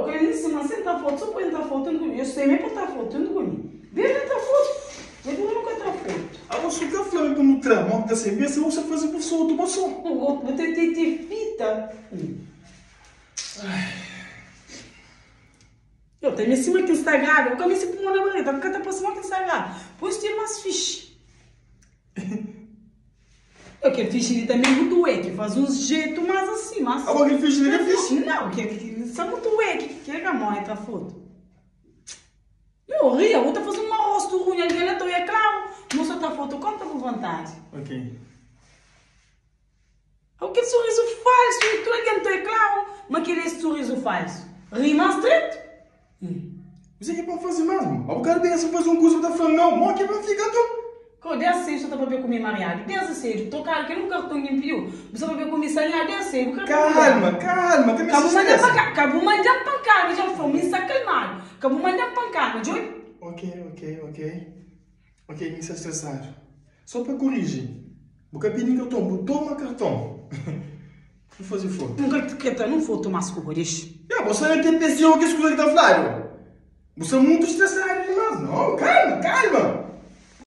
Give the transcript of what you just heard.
Eu quero ensinar senta foto, só põe a foto comigo. Eu sei mesmo para foto comigo. Vê a foto. Eu nunca está foto. Ah, mas o que é flamengo no tramo? Da sem se você fazer por só tu passou. Eu vou ter fita. Eu tenho em cima aqui Instagram. Eu comecei por uma barriga. Porque tá passando aqui Instagram. Pois ter mais fixe. Eu quero fixe também muito que faz uns jeito mais assim, mas... Ah, mas que fixe, não é fixe? Não, que só muito que é que a mãe tá foto. Eu ria, eu tô fazendo uma rosto ruim, a gente tá é claro. Moça tá foto, conta por vontade. Ok. O que sorriso falso, tu é claro. Mas que esse sorriso falso? Rima estreito? Mas é que é para fazer mesmo. Ah, o cara pensa fazer um curso da Flamengo, não. Mas que é para ficar tu. Desde cedo está para ver comigo mariado. Desde cedo, tô cara que nunca cartão limpo. Você vai ver comigo sair desde cedo. Calma, tem Acabou mandando pancada. Acabou mandando pancada, já foi, me acalmado. Acabou mandando pancada, Joy. Ok, me estressar. Só para corrigir. O capinho que eu tomo, toma cartão. Vou fazer foto. Não vou tomar as coisas. Você não tem pessoa que escuta que está falando. Você é muito estressado demais. Não, calma.